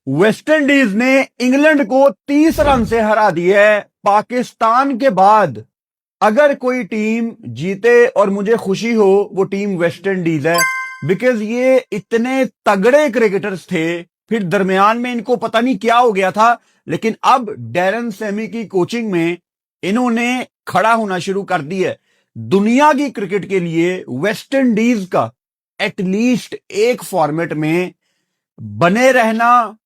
West Indies ने England को 30 run से हरा दिया है। पाकिस्तान के बाद अगर कोई टीम जीते और मुझे खुशी हो, वो टीम वेस्टइंडीज है। बिकॉज ये इतने तगड़े क्रिकेटर्स थे, फिर दरमियान में इनको पता नहीं क्या हो गया था, लेकिन अब डैरन सेमी की कोचिंग में इन्होंने खड़ा होना शुरू कर दिया है। दुनिया की क्रिकेट के लिए वेस्टइंडीज का एटलीस्ट एक फॉर्मेट में बने रहना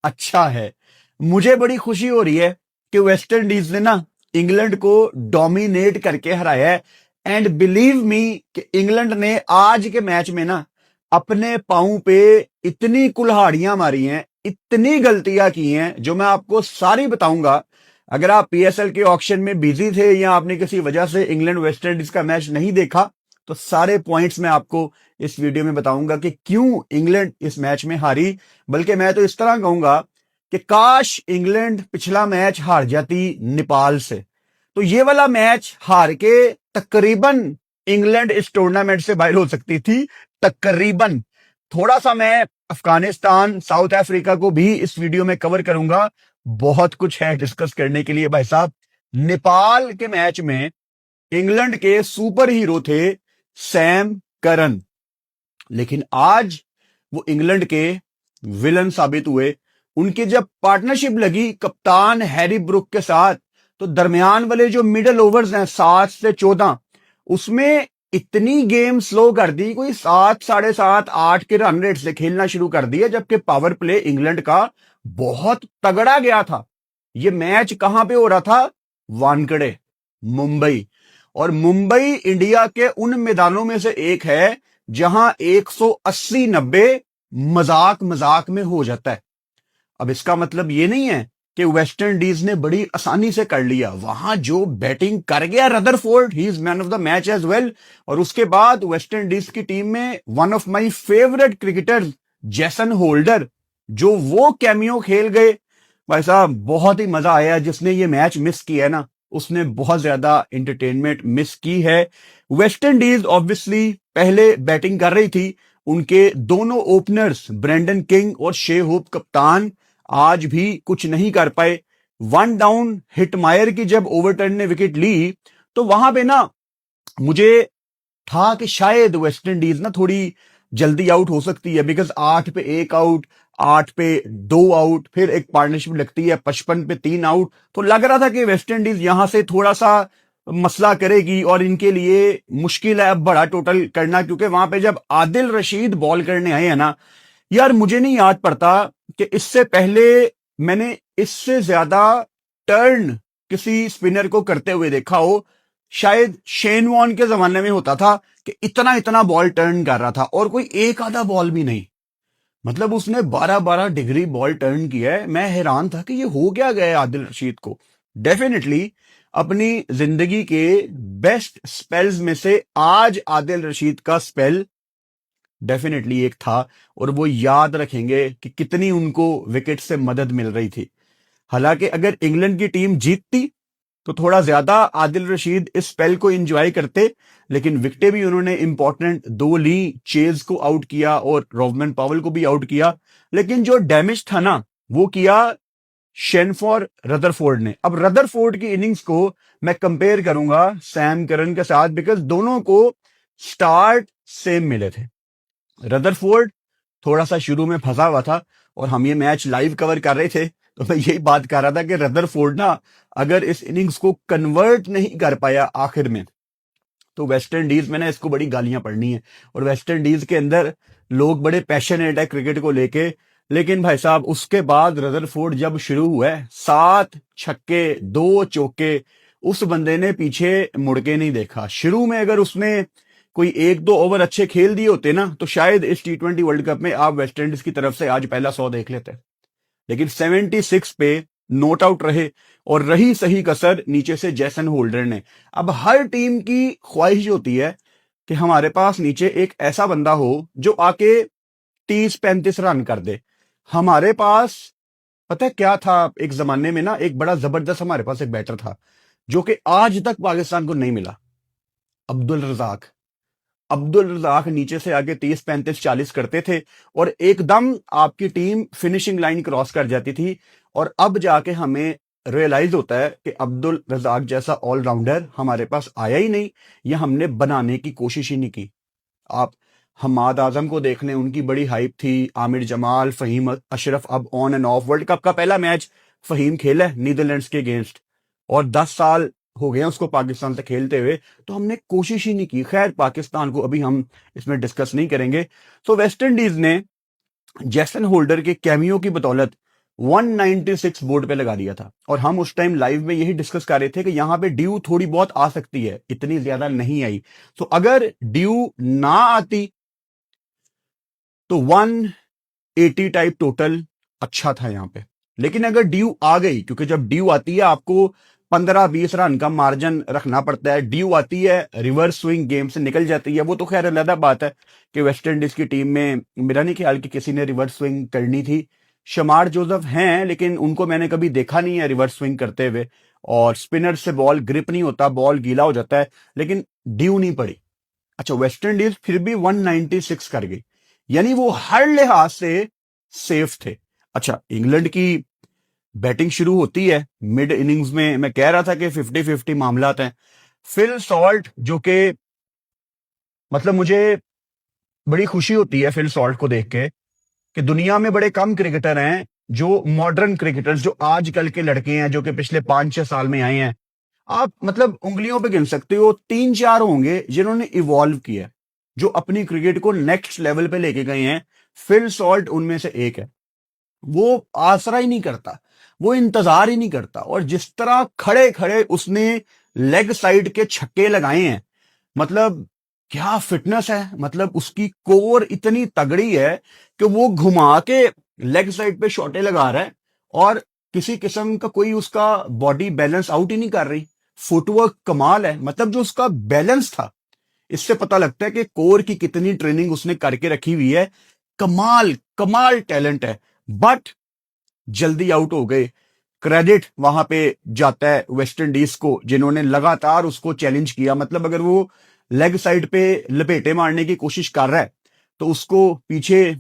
अच्छा है। मुझे बड़ी खुशी हो रही है कि वेस्ट इंडीज ने ना इंग्लैंड को डोमिनेट करके हराया है। एंड बिलीव मी कि इंग्लैंड ने आज के मैच में ना अपने पांव पे इतनी कुल्हाड़ियां मारी हैं, इतनी गलतियां की हैं, जो मैं आपको सारी बताऊंगा। अगर आप पीएसएल के ऑक्शन में बिजी थे या आपने किसी वजह से इंग्लैंड वेस्ट इंडीज का मैच नहीं देखा, तो सारे पॉइंट्स मैं आपको इस वीडियो में बताऊंगा कि क्यों इंग्लैंड इस मैच में हारी। बल्कि मैं तो इस तरह कहूंगा कि काश इंग्लैंड पिछला मैच हार जाती नेपाल से, तो ये वाला मैच हार के तकरीबन इंग्लैंड इस टूर्नामेंट से बाहर हो सकती थी। तकरीबन। थोड़ा सा मैं अफगानिस्तान, साउथ अफ्रीका को भी इस वीडियो में कवर करूंगा। बहुत कुछ है डिस्कस करने के लिए भाई साहब। नेपाल के मैच में इंग्लैंड के सुपर हीरो थे सैम करन, लेकिन आज वो इंग्लैंड के विलन साबित हुए। उनकी जब पार्टनरशिप लगी कप्तान हैरी ब्रुक के साथ, तो दरमियान वाले जो मिडल ओवर्स हैं 7 से 14, उसमें इतनी गेम स्लो कर दी, कोई 7, 7.5, 8 के रन रेट से खेलना शुरू कर दिए, जबकि पावर प्ले इंग्लैंड का बहुत तगड़ा गया था। ये मैच कहां पे हो रहा था? वानखेड़े, मुंबई। और मुंबई इंडिया के उन मैदानों में से एक है जहां 180-90 मजाक मजाक में हो जाता है। अब इसका मतलब ये नहीं है कि वेस्ट इंडीज ने बड़ी आसानी से कर लिया। वहां जो बैटिंग कर गया रदरफोर्ड, ही is man of the match as well. और उसके बाद वेस्ट इंडीज की टीम में one of my favourite cricketers Jason Holder, जो वो कैमियो खेल गए, भाई साहब बहुत ही मजा आया। जिसने ये मैच मिस किया है ना, उसने बहुत ज्यादा एंटरटेनमेंट मिस की है। वेस्ट इंडीज ऑब्वियसली पहले बैटिंग कर रही थी। उनके दोनों ओपनर्स ब्रेंडन किंग और शे होप कप्तान आज भी कुछ नहीं कर पाए। वन डाउन हिटमायर की जब ओवरटर्न ने विकेट ली, तो वहां पे ना मुझे था कि शायद वेस्ट इंडीज ना थोड़ी जल्दी आउट हो सकती है। बिकॉज 8 पे 1 आउट, 8 पे 2 आउट, फिर एक पार्टनरशिप लगती है 55 पे 3 आउट, तो लग रहा था कि वेस्ट इंडीज यहां से थोड़ा सा मसला करेगी और इनके लिए मुश्किल है अब बड़ा टोटल करना। क्योंकि वहां पे जब आदिल रशीद बॉल करने आए हैं ना, यार मुझे नहीं याद पड़ता कि इससे पहले मैंने इससे ज्यादा टर्न किसी स्पिनर को करते हुए देखा हो। शायद शेन वॉर्न के जमाने में होता था कि इतना इतना बॉल टर्न कर रहा था, और कोई एक आधा बॉल भी नहीं। मतलब उसने 12-12 डिग्री बॉल टर्न किया है। मैं हैरान था कि ये हो क्या गया है आदिल रशीद को। डेफिनेटली अपनी जिंदगी के बेस्ट स्पेल्स में से आज आदिल रशीद का स्पेल डेफिनेटली एक था, और वो याद रखेंगे कि कितनी उनको विकेट से मदद मिल रही थी। हालांकि अगर इंग्लैंड की टीम जीतती तो थोड़ा ज्यादा आदिल रशीद इस स्पेल को एंजॉय करते, लेकिन विकेटें भी उन्होंने इंपॉर्टेंट 2 ली। चेज को आउट किया और रोवमन पावल को भी आउट किया, लेकिन जो डैमेज था ना वो किया शेनफॉर रदरफोर्ड ने। अब रदरफोर्ड की इनिंग्स को मैं कंपेयर करूंगा सैम करन के साथ, बिकॉज दोनों को स्टार्ट सेम मिले थे। रदरफोर्ड थोड़ा सा शुरू में फंसा हुआ था, और हम ये मैच लाइव कवर कर रहे थे, तो मैं यही बात कर रहा था कि रदरफोर्ड ना अगर इस इनिंग्स को कन्वर्ट नहीं कर पाया आखिर में, तो वेस्ट इंडीज में ना इसको बड़ी गालियां पड़नी है। और वेस्ट इंडीज के अंदर लोग बड़े पैशनेट है क्रिकेट को लेके, लेकिन भाई साहब उसके बाद रदरफोर्ड जब शुरू हुआ है, 7 छक्के 2 चौके, उस बंदे ने पीछे मुड़ के नहीं देखा। शुरू में अगर उसने कोई 1-2 ओवर अच्छे खेल दिए होते ना, तो शायद इस T20 वर्ल्ड कप में आप वेस्ट इंडीज की तरफ से आज पहला 100 देख लेते। लेकिन 76 पे नोट आउट रहे, और रही सही कसर नीचे से जैसन होल्डर ने। अब हर टीम की ख्वाहिश होती है कि हमारे पास नीचे एक ऐसा बंदा हो जो आके 30-35 रन कर दे। हमारे पास पता है क्या था, एक जमाने में ना एक बड़ा जबरदस्त हमारे पास एक बैटर था जो कि आज तक पाकिस्तान को नहीं मिला, अब्दुल रजाक। अब्दुल रजाक नीचे से आगे 30 35 40 करते थे और एकदम आपकी टीम फिनिशिंग लाइन क्रॉस कर जाती थी। और अब जाके हमें रियलाइज होता है कि अब्दुल रजाक जैसा ऑलराउंडर हमारे पास आया ही नहीं, या हमने बनाने की कोशिश ही नहीं की। आप हमाद आजम को देख लें, उनकी बड़ी हाइप थी, आमिर जमाल, फहीम अशरफ, अब on end of. World cup का पहला मैच फहीम खेला है नीदरलैंड्स के अगेंस्ट, और 10 साल हो गए हैं उसको पाकिस्तान से खेलते हुए, तो हमने कोशिश ही नहीं की। खैर, पाकिस्तान को अभी हम इसमें डिस्कस नहीं करेंगे। तो वेस्ट इंडीज ने जैसन होल्डर के कैमियो की बदौलत 196 बोर्ड पे लगा दिया था, और हम उस टाइम लाइव में यही डिस्कस कर रहे थे कि यहां पे ड्यू थोड़ी बहुत आ सकती है, इतनी ज्यादा नहीं आई। तो अगर ड्यू ना आती तो 180 टाइप टोटल अच्छा था यहां पे। लेकिन अगर ड्यू आ गई, क्योंकि जब ड्यू आती है आपको 15-20 रन का मार्जिन रखना पड़ता है, ड्यू आती है रिवर्स स्विंग गेम से निकल जाती है, वो तो खैर अलग बात है कि वेस्ट इंडीज की टीम में मेरा नहीं ख्याल कि किसी ने रिवर्स स्विंग करनी थी। शमार जोसेफ हैं, लेकिन उनको मैंने कभी देखा नहीं है रिवर्स स्विंग करते हुए, और स्पिनर से बॉल ग्रिप नहीं होता, बॉल गीला हो जाता है, लेकिन ड्यू नहीं पड़ी। अच्छा, वेस्ट इंडीज फिर भी 196 कर गई, यानी वो हर लिहाज से सेफ थे। अच्छा, इंग्लैंड की बैटिंग शुरू होती है मिड इनिंग्स में, मैं कह रहा था कि 50-50 मामला हैं। फिल सॉल्ट, जो कि मतलब मुझे बड़ी खुशी होती है फिल सॉल्ट को देख के कि दुनिया में बड़े कम क्रिकेटर हैं जो मॉडर्न क्रिकेटर्स, जो आजकल के लड़के हैं जो कि पिछले 5-6 साल में आए हैं, आप मतलब उंगलियों पे गिन सकते हो, 3-4 होंगे जिन्होंने इवॉल्व किया, जो अपनी क्रिकेट को नेक्स्ट लेवल पे लेके गए हैं। फिल सॉल्ट उनमें से एक है। वो आसरा ही नहीं करता, वो इंतजार ही नहीं करता, और जिस तरह खड़े खड़े उसने लेग साइड के छक्के लगाए हैं, मतलब क्या फिटनेस है, मतलब उसकी कोर इतनी तगड़ी है कि वो घुमा के लेग साइड पे शॉटे लगा रहा है, और किसी किस्म का कोई उसका बॉडी बैलेंस आउट ही नहीं कर रही। फुटवर्क कमाल है, मतलब जो उसका बैलेंस था, इससे पता लगता है कि कोर की कितनी ट्रेनिंग उसने करके रखी हुई है। कमाल कमाल टैलेंट है, बट जल्दी आउट हो गए। क्रेडिट वहां पे जाता है वेस्ट इंडीज को, जिन्होंने लगातार उसको चैलेंज किया। मतलब अगर वो लेग साइड पे लपेटे मारने की कोशिश कर रहा है, तो उसको पीछे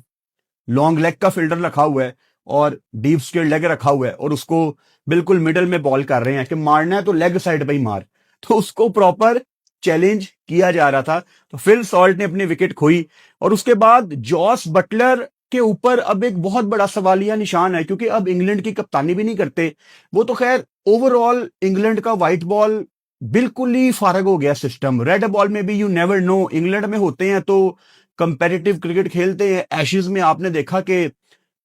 लॉन्ग लेग का फील्डर रखा हुआ है और डीप स्केल लेग रखा हुआ है, और उसको बिल्कुल मिडल में बॉल कर रहे हैं कि मारना है तो लेग साइड पे ही मार। तो उसको प्रॉपर चैलेंज किया जा रहा था। तो फिल सॉल्ट ने अपनी विकेट खोई, और उसके बाद जॉस बटलर के ऊपर अब एक बहुत बड़ा सवालिया निशान है, क्योंकि अब इंग्लैंड की कप्तानी भी नहीं करते वो। तो खैर, ओवरऑल इंग्लैंड का व्हाइट बॉल बिल्कुल ही फारग हो गया सिस्टम। रेड बॉल में भी यू नेवर नो, इंग्लैंड में होते हैं तो कंपेटिटिव क्रिकेट खेलते हैं। एशेज में आपने देखा कि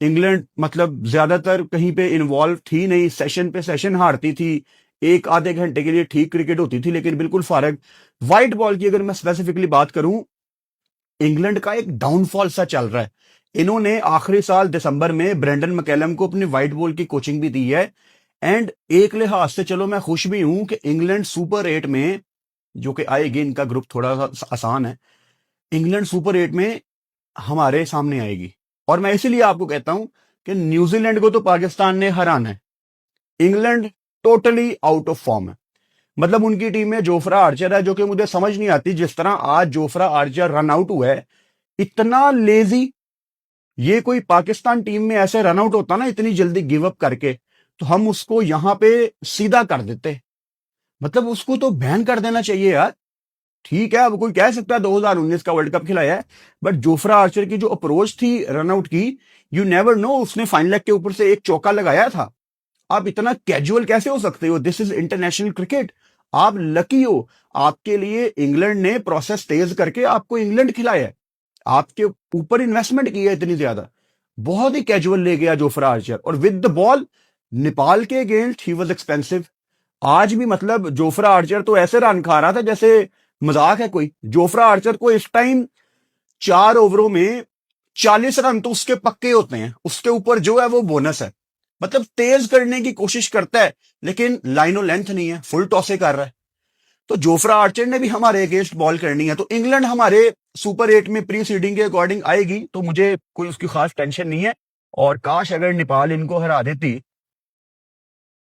इंग्लैंड मतलब ज्यादातर कहीं पे इन्वॉल्व थी नहीं, सेशन पे सेशन हारती थी, एक आधे घंटे के लिए ठीक क्रिकेट होती थी, लेकिन बिल्कुल फारग। व्हाइट बॉल की अगर मैं स्पेसिफिकली बात करूं, इंग्लैंड का एक डाउनफॉल सा चल रहा है। इन्होंने आखिरी साल दिसंबर में ब्रेंडन मैकलम को अपनी व्हाइट बॉल की कोचिंग भी दी है, एंड एक लिहाज से चलो मैं खुश भी हूं कि इंग्लैंड सुपर 8 में, जो कि आएगी, इनका ग्रुप थोड़ा सा आसान है, इंग्लैंड सुपर 8 में हमारे सामने आएगी। और मैं इसीलिए आपको कहता हूं कि न्यूजीलैंड को तो पाकिस्तान ने हराना है, England totally out of form है। मतलब उनकी टीम में जोफ्रा आर्चर है, जो कि मुझे समझ नहीं आती, जिस तरह आज जोफ्रा आर्चर रन आउट हुआ है, इतना लेजी। ये कोई पाकिस्तान टीम में ऐसे रन आउट होता ना इतनी जल्दी गिव अप करके, तो हम उसको यहां पे सीधा कर देते। मतलब उसको तो बैन कर देना चाहिए यार। ठीक है, अब कोई कह सकता है 2019 का वर्ल्ड कप खिलाया है, बट जोफ्रा आर्चर की जो अप्रोच थी रनआउट की, यू नेवर नो, उसने फाइन लेग के ऊपर से एक चौका लगाया था। आप इतना कैजुअल कैसे हो सकते हो? This is international cricket. आप लकी हो, आपके लिए इंग्लैंड ने प्रोसेस तेज करके आपको इंग्लैंड खिलाया है, आपके ऊपर इन्वेस्टमेंट की है इतनी ज्यादा। बहुत ही कैजुअल ले गया जोफ्रा आर्चर, और विद द बॉल नेपाल के अगेंस्ट ही वाज एक्सपेंसिव। आज भी मतलब जोफ्रा आर्चर तो ऐसे रन खा रहा था जैसे मजाक है कोई। जोफ्रा आर्चर को इस टाइम 4 ओवरों में 40 रन तो उसके पक्के होते हैं, उसके ऊपर जो है वो बोनस है। मतलब तेज करने की कोशिश करता है, लेकिन लाइनो लेंथ नहीं है, फुल टॉसे कर रहा है। तो जोफ्रा आर्चर ने भी हमारे अगेंस्ट बॉल करनी है। तो इंग्लैंड हमारे सुपर 8 में प्री सीडिंग के अकॉर्डिंग आएगी, तो मुझे कोई उसकी खास टेंशन नहीं है। और काश अगर नेपाल इनको हरा देती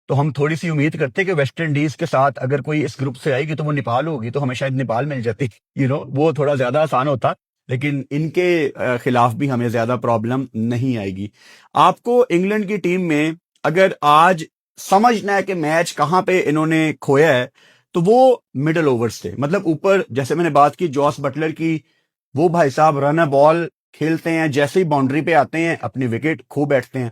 तो हम थोड़ी सी उम्मीद करते कि वेस्ट इंडीज के साथ अगर कोई इस ग्रुप से आएगी तो वो नेपाल होगी, तो हमें शायद नेपाल मिल जाती, वो थोड़ा ज्यादा आसान होता। लेकिन इनके खिलाफ भी हमें ज्यादा प्रॉब्लम नहीं आएगी। आपको इंग्लैंड की टीम में अगर आज समझना है कि मैच कहां पे इन्होंने खोया है, तो वो मिडल ओवर्स थे। मतलब ऊपर जैसे मैंने बात की जॉस बटलर की, वो भाई साहब रन बॉल खेलते हैं, जैसे ही बाउंड्री पे आते हैं अपनी विकेट खो बैठते हैं।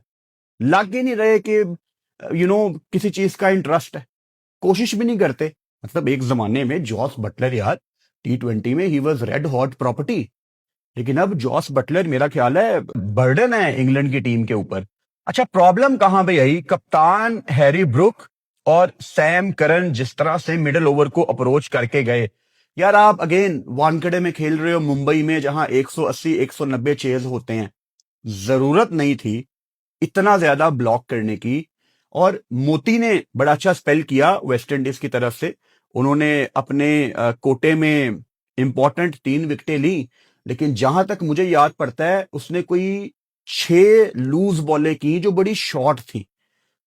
लग ही नहीं रहे कि किसी चीज का इंटरेस्ट है, कोशिश भी नहीं करते। मतलब एक जमाने में जॉस बटलर यार T20 में he was red hot property, लेकिन अब जॉस बटलर मेरा ख्याल है बर्डन है इंग्लैंड की टीम के ऊपर। अच्छा, प्रॉब्लम कहां पे आई? कप्तान हैरी ब्रुक और सैम करन जिस तरह से मिडिल ओवर को अप्रोच करके गए। यार आप अगेन वानखेड़े में खेल रहे हो, मुंबई में, जहां 180 190 चेज होते हैं। जरूरत नहीं थी इतना ज्यादा ब्लॉक करने की। और मोती ने बड़ा अच्छा स्पेल किया वेस्ट इंडीज की तरफ से। उन्होंने अपने कोटे में इंपॉर्टेंट 3 विकेटें ली, लेकिन जहां तक मुझे याद पड़ता है उसने कोई 6 लूज बॉलें की जो बड़ी शॉर्ट थी,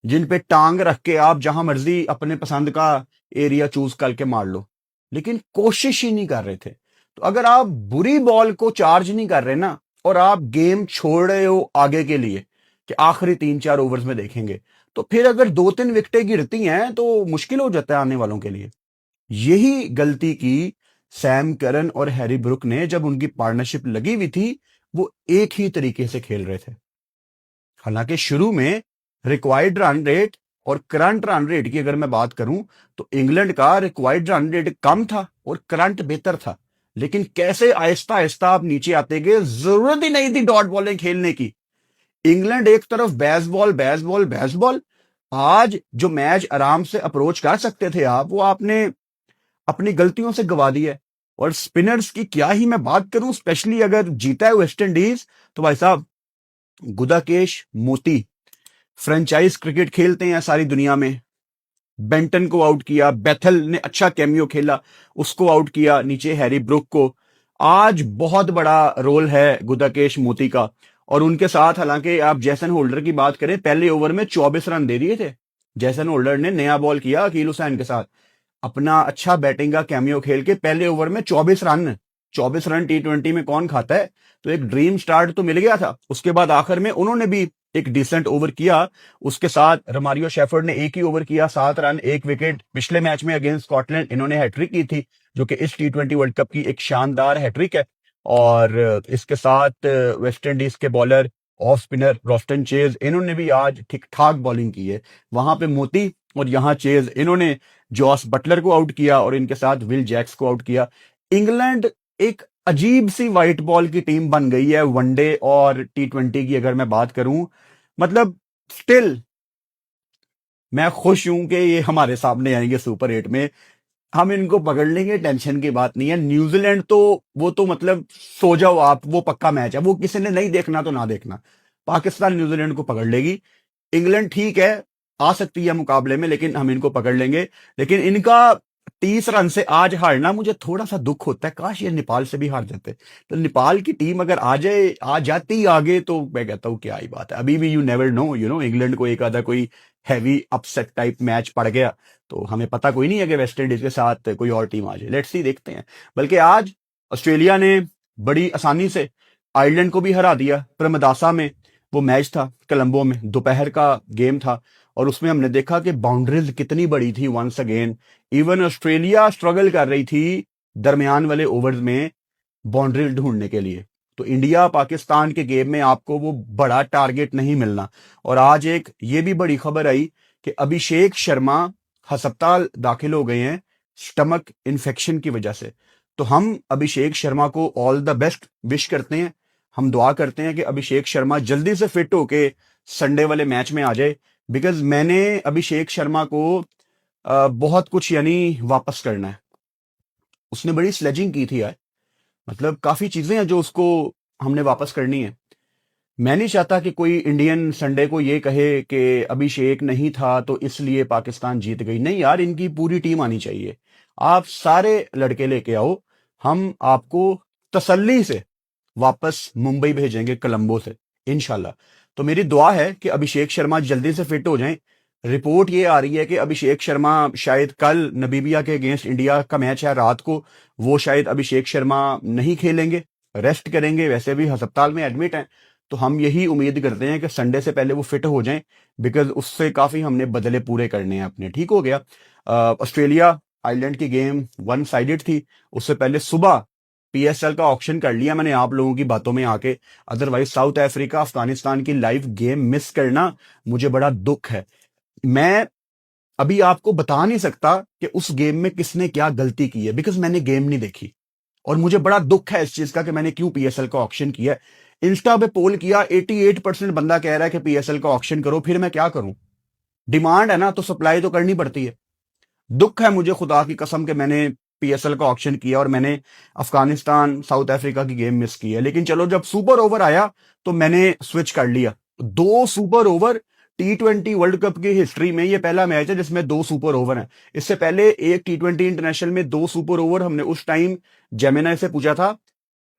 जिन पे टांग रख के आप जहां मर्जी अपने पसंद का एरिया चूज करके मार लो, लेकिन कोशिश ही नहीं कर रहे थे। तो अगर आप बुरी बॉल को चार्ज नहीं कर रहे ना, और आप गेम छोड़ रहे हो आगे के लिए कि आखिरी 3-4 ओवर्स में देखेंगे, तो फिर अगर 2-3 विकेटें गिरती हैं तो मुश्किल हो जाता है आने वालों के लिए। यही गलती की सैम करन और हैरी ब्रुक ने जब उनकी पार्टनरशिप लगी हुई थी। वो एक ही तरीके से खेल रहे थे। हालांकि शुरू में रिक्वायर्ड रन रेट और करंट रन रेट की अगर मैं बात करूं, तो इंग्लैंड का रिक्वायर्ड रन रेट कम था और करंट बेहतर था। लेकिन कैसे आहिस्ता आहिस्ता आप नीचे आते गए, जरूरत ही नहीं थी डॉट बॉलिंग खेलने की। इंग्लैंड एक तरफ बेसबॉल बेसबॉल बेसबॉल। आज जो मैच आराम से अप्रोच कर सकते थे आप, वो आपने अपनी गलतियों से गवा दिया है। और स्पिनर्स की क्या ही मैं बात करूं, स्पेशली अगर जीता है वेस्ट इंडीज, तो भाई साहब गुदाकेश मोती फ्रेंचाइज क्रिकेट खेलते हैं सारी दुनिया में। बेंटन को आउट किया, बेथल ने अच्छा कैमियो खेला, उसको आउट किया, नीचे हैरी ब्रुक को। आज बहुत बड़ा रोल है गुदाकेश मोती का। और उनके साथ हालांकि आप जैसन होल्डर की बात करें, पहले ओवर में 24 रन दे दिए थे। जैसन होल्डर ने नया बॉल किया अकील हुसैन के साथ, अपना अच्छा बैटिंग का कैमियो खेल के पहले ओवर में 24 रन। 24 रन T20 में कौन खाता है? तो एक ड्रीम स्टार्ट तो मिल गया था। उसके बाद आखिर में उन्होंने भी एक डिसेंट ओवर किया। उसके साथ रमारियो शेफर्ड ने एक ही ओवर किया, 7 रन 1 विकेट। पिछले मैच में अगेंस्ट स्कॉटलैंड इन्होंने हैट्रिक की थी, जो कि इस T20 वर्ल्ड कप की एक शानदार हैट्रिक है। और इसके साथ वेस्ट इंडीज के bowler off spinner Roston chase, इन्होंने भी आज ठीक ठाक बॉलिंग की है। वहां पे मोती और यहां चेज, इन्होंने जॉस बटलर को आउट किया और इनके साथ विल जैक्स को आउट किया। इंग्लैंड एक अजीब सी व्हाइट बॉल की टीम बन गई है वनडे और T20 की अगर मैं बात करूं। मतलब स्टिल मैं खुश हूं कि ये हमारे सामने आएंगे सुपर 8 में। हम इनको पकड़ लेंगे, टेंशन की बात नहीं है। न्यूजीलैंड तो वो तो मतलब सो जाओ आप, वो पक्का मैच है, वो किसी ने नहीं देखना तो ना देखना। पाकिस्तान न्यूजीलैंड को पकड़ लेगी। इंग्लैंड ठीक है, आ सकती है मुकाबले में, लेकिन हम इनको पकड़ लेंगे। लेकिन इनका 30 रन से आज हारना मुझे थोड़ा सा दुख होता है। काश ये नेपाल से भी हार जाते। तो नेपाल की टीम अगर आ जाती आगे, तो मैं कहता हूं क्या ही बात है। अभी भी यू नेवर नो, इंग्लैंड को एक आधा कोई हैवी अपसेट टाइप मैच पड़ गया, तो हमें पता कोई नहीं है कि वेस्ट इंडीज के साथ कोई और टीम आ जाए। लेट्स सी, देखते हैं। बल्कि आज ऑस्ट्रेलिया ने बड़ी आसानी से आयरलैंड को भी हरा दिया। प्रमदासा में वो मैच था, कोलंबो में दोपहर का गेम था, और उसमें हमने देखा कि बाउंड्रीज कितनी बड़ी थी। Once again even Australia struggle कर रही थी दरमियान वाले ओवर्स में बाउंड्री ढूंढने के लिए। तो इंडिया पाकिस्तान के गेम में आपको वो बड़ा टारगेट नहीं मिलना। और आज एक ये भी बड़ी खबर आई कि अभिषेक शर्मा अस्पताल दाखिल हो गए हैं स्टमक इन्फेक्शन की वजह से। तो हम अभिषेक शर्मा को ऑल द बेस्ट विश करते हैं। हम दुआ करते हैं कि अभिषेक शर्मा जल्दी से फिट होके संडे वाले मैच में आ जाए। बिकॉज मैंने अभिषेक शर्मा को बहुत कुछ वापस करना है। उसने बड़ी स्लेजिंग की थी यार, मतलब काफी चीजें हैं जो उसको हमने वापस करनी है। मैं नहीं चाहता कि कोई इंडियन संडे को ये कहे कि अभिषेक नहीं था तो इसलिए पाकिस्तान जीत गई। नहीं यार, इनकी पूरी टीम आनी चाहिए। आप सारे लड़के लेके आओ, हम आपको तसल्ली से वापस मुंबई भेजेंगे कोलंबो से इंशाल्लाह। तो मेरी दुआ है कि अभिषेक शर्मा जल्दी से फिट हो जाएं। रिपोर्ट ये आ रही है कि अभिषेक शर्मा शायद कल नबीबिया के अगेंस्ट इंडिया का मैच है रात को, वो शायद अभिषेक शर्मा नहीं खेलेंगे, रेस्ट करेंगे। वैसे भी अस्पताल में एडमिट हैं, तो हम यही उम्मीद करते हैं कि संडे से पहले वो फिट हो जाएं, बिकॉज उससे काफी हमने बदले पूरे करने हैं अपने। ठीक हो गया। ऑस्ट्रेलिया आयरलैंड की गेम वन साइडेड थी। उससे पहले सुबह पीएसएल का ऑक्शन कर लिया मैंने आप लोगों की बातों में आके। अदरवाइज साउथ अफ्रीका अफगानिस्तान की लाइव गेम मिस करना मुझे बड़ा दुख है। मैं अभी आपको बता नहीं सकता कि उस गेम में किसने क्या गलती की है, बिकॉज मैंने गेम नहीं देखी, और मुझे बड़ा दुख है इस चीज का कि मैंने क्यों पीएसएल का ऑक्शन किया। इंस्टा पे पोल किया, 88% बंदा कह रहा है कि पीएसएल का ऑक्शन करो। फिर मैं क्या करूं? डिमांड है ना, तो सप्लाई तो करनी पड़ती है। दुख है मुझे खुदा की कसम के मैंने पीएसएल का ऑक्शन किया और मैंने अफगानिस्तान साउथ अफ्रीका की गेम मिस की है। लेकिन चलो, जब सुपर ओवर आया तो मैंने स्विच कर लिया। 2 super over T20 world cup की हिस्ट्री में ये पहला मैच है जिसमें 2 सुपर ओवर हैं। इससे पहले एक T20 इंटरनेशनल में 2 सुपर ओवर हमने उस टाइम जेमिना से पूछा था,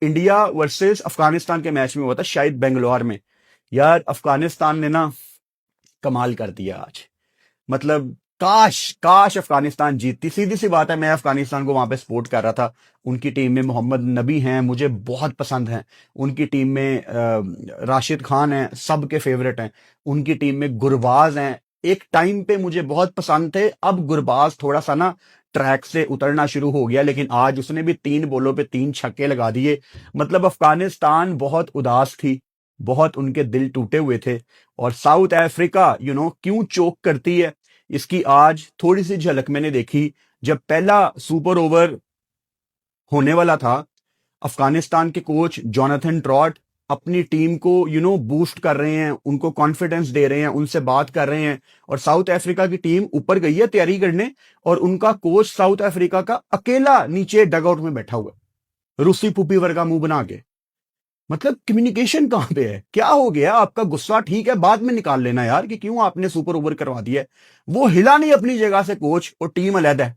इंडिया वर्सेस अफगानिस्तान के मैच में हुआ था, शायद बेंगलोर में। यार अफगानिस्तान ने ना कमाल कर दिया आज। मतलब काश काश अफगानिस्तान जीतती। सीधी सी बात है, मैं अफगानिस्तान को वहां पे सपोर्ट कर रहा था। उनकी टीम में मोहम्मद नबी हैं, मुझे बहुत पसंद हैं। उनकी टीम में राशिद खान हैं, सबके फेवरेट हैं। उनकी टीम में गुरबाज हैं, एक टाइम पे मुझे बहुत पसंद थे। अब गुरबाज थोड़ा सा ना ट्रैक से उतरना शुरू हो गया, लेकिन आज उसने भी 3 बॉलों पे 3 छक्के लगा दिए। मतलब अफगानिस्तान बहुत उदास थी, बहुत उनके दिल टूटे हुए थे। और साउथ अफ्रीका क्यों चोक करती है, इसकी आज थोड़ी सी झलक मैंने देखी। जब पहला सुपर ओवर होने वाला था, अफगानिस्तान के कोच जोनाथन ट्रॉट अपनी टीम को बूस्ट कर रहे हैं, उनको कॉन्फिडेंस दे रहे हैं, उनसे बात कर रहे हैं। और साउथ अफ्रीका की टीम ऊपर गई है तैयारी करने, और उनका कोच साउथ अफ्रीका का अकेला नीचे डगआउट में बैठा हुआ है, रूसी पुपी वर्गा मुंह बना के। मतलब कम्युनिकेशन कहां पे है? क्या हो गया? आपका गुस्सा ठीक है, बाद में निकाल लेना यार कि क्यों आपने सुपर ओवर करवा दिया है। वो हिला नहीं अपनी जगह से कोच, और टीम अलग है।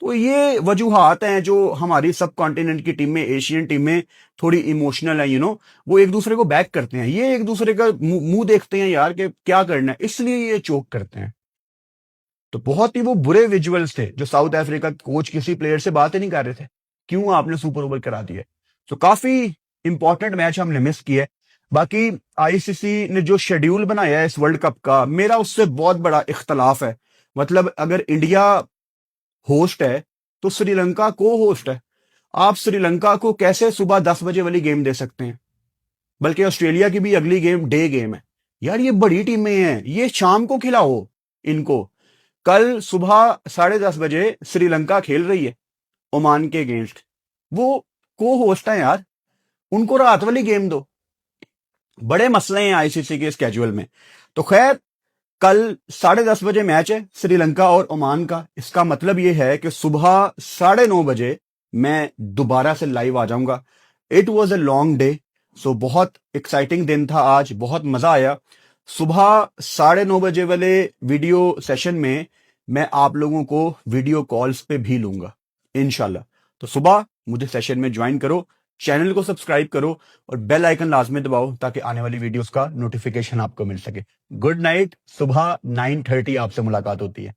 तो ये वजूहात हैं जो हमारी सब कॉन्टिनेंट की टीम में, एशियन टीम में थोड़ी इमोशनल है। वो एक दूसरे को बैक करते हैं, ये एक दूसरे का मुंह देखते हैं यार कि क्या करना है, इसलिए ये चोक करते हैं। तो बहुत ही वो बुरे विजुअल्स थे जो साउथ अफ्रीका कोच किसी प्लेयर से बात ही नहीं कर रहे थे, क्यों आपने सुपर ओवर करा दिया। तो काफी इंपॉर्टेंट मैच हमने मिस किया। बाकी आईसीसी ने जो शेड्यूल बनाया है इस वर्ल्ड कप का, मेरा उससे बहुत बड़ा इख्तलाफ है। मतलब अगर इंडिया होस्ट है तो श्रीलंका को होस्ट है। आप श्रीलंका को कैसे सुबह 10 बजे वाली गेम दे सकते हैं? बल्कि ऑस्ट्रेलिया की भी अगली गेम डे गेम है। यार ये बड़ी टीमें हैं, ये शाम को खिलाओ इनको। कल सुबह 10:30 बजे श्रीलंका खेल रही है ओमान के अगेंस्ट, वो को होस्ट है यार, उनको रात वाली गेम दो। बड़े मसले हैं आईसीसी के स्केड्यूल में। तो खैर, कल 10:30 बजे मैच है श्रीलंका और ओमान का। इसका मतलब यह है कि सुबह 9:30 बजे मैं दोबारा से लाइव आ जाऊंगा। It was a long day, so बहुत एक्साइटिंग दिन था आज, बहुत मजा आया। सुबह 9:30 बजे वाले वीडियो सेशन में मैं आप लोगों को वीडियो कॉल्स पे भी लूंगा इंशाल्लाह। तो सुबह मुझे सेशन में ज्वाइन करो, चैनल को सब्सक्राइब करो और बेल आइकन लाजमी दबाओ ताकि आने वाली वीडियोस का नोटिफिकेशन आपको मिल सके। Good night. सुबह 9:30 आपसे मुलाकात होती है।